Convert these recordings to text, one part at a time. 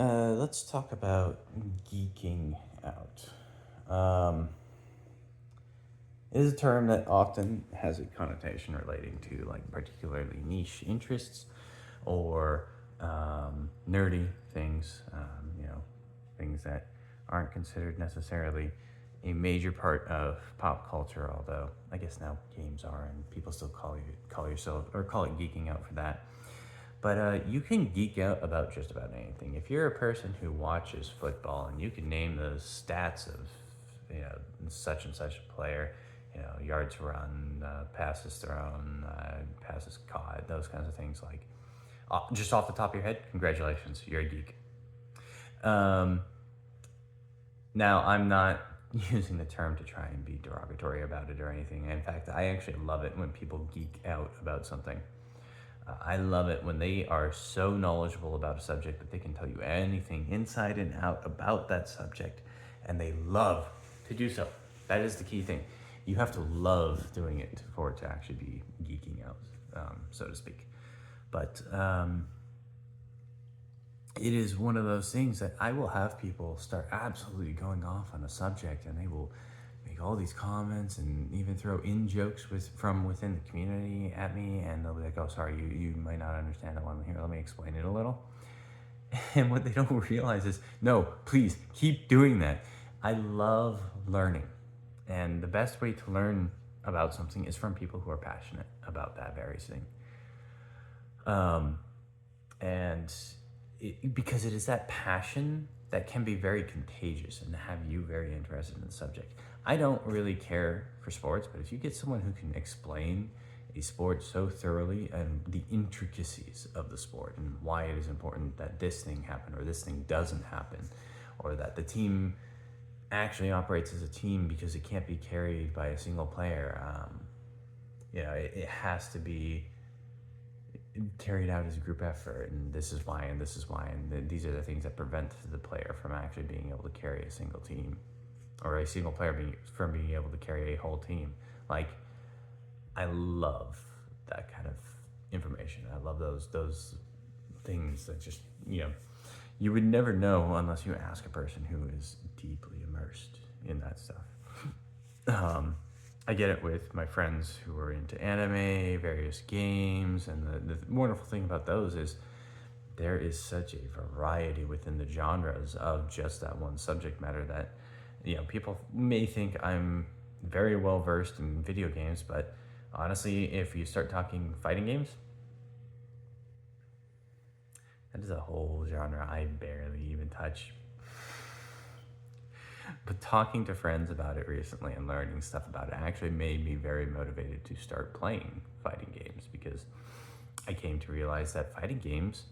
Let's talk about geeking out. Um, it is a term that often has a connotation relating to like particularly niche interests or nerdy things, things that aren't considered necessarily a major part of pop culture, although I guess now games are, and people still call yourself or call it geeking out for that. But you can geek out about just about anything. If you're a person who watches football and you can name the stats of, such and such a player, yards run, passes thrown, passes caught, those kinds of things, like just off the top of your head, congratulations, you're a geek. Um, Now, I'm not using the term to try and be derogatory about it or anything. In fact, I actually love it when people geek out about something. I love it when they are so knowledgeable about a subject that they can tell you anything inside and out about that subject, and they love to do so. That is the key thing. You have to love doing it for it to actually be geeking out, so to speak. But it is one of those things that I will have people start absolutely going off on a subject, and they will make all these comments and even throw in jokes from within the community at me, and they'll be like, oh, sorry, you might not understand that one. Here, let me explain it a little. And what they don't realize is, no, please keep doing that. I love learning, and the best way to learn about something is from people who are passionate about that very thing. And because it is that passion that can be very contagious and have you very interested in the subject. I don't really care for sports, but if you get someone who can explain a sport so thoroughly and the intricacies of the sport and why it is important that this thing happen or this thing doesn't happen, or that the team actually operates as a team because it can't be carried by a single player, it has to be carried out as a group effort, and this is why, and this is why, and these are the things that prevent the player from actually being able to carry a single team, or a single player from being able to carry a whole team. Like, I love that kind of information. I love those things that just, you would never know unless you ask a person who is deeply immersed in that stuff. I get it with my friends who are into anime, various games, and the wonderful thing about those is there is such a variety within the genres of just that one subject matter that, people may think I'm very well versed in video games, but honestly, if you start talking fighting games, that is a whole genre I barely even touch. But talking to friends about it recently and learning stuff about it actually made me very motivated to start playing fighting games, because I came to realize that fighting games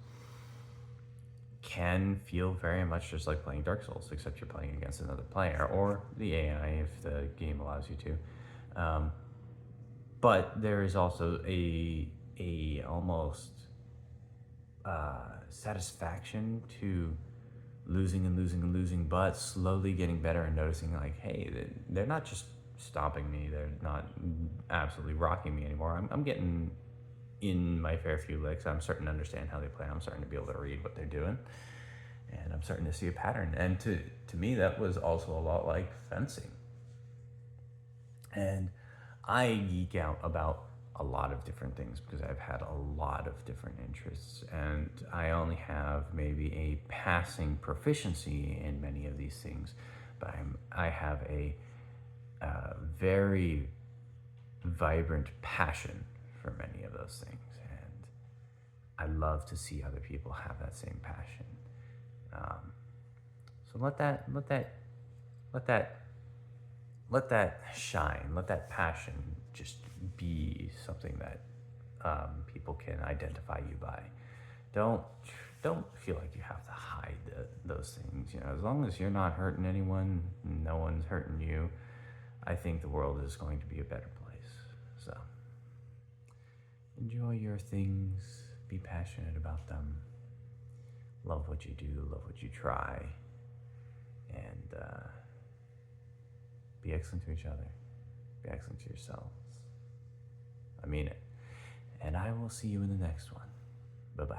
can feel very much just like playing Dark Souls, except you're playing against another player or the AI if the game allows you to. But there is also a almost satisfaction to losing and losing and losing, but slowly getting better and noticing, like, hey, they're not just stopping me, they're not absolutely rocking me anymore. I'm getting in my fair few licks. I'm starting to understand how they play. I'm starting to be able to read what they're doing, and I'm starting to see a pattern. And to me, that was also a lot like fencing. And I geek out about a lot of different things because I've had a lot of different interests, and I only have maybe a passing proficiency in many of these things, but I have a very vibrant passion for many of those things, and I love to see other people have that same passion. So let that shine, let that passion just be something that people can identify you by. Don't don't feel like you have to hide those things. As long as you're not hurting anyone, no one's hurting you, I think the world is going to be a better place. So enjoy your things, be passionate about them, love what you do, love what you try, and be excellent to each other, be excellent to yourselves. I mean it. And I will see you in the next one. Bye-bye.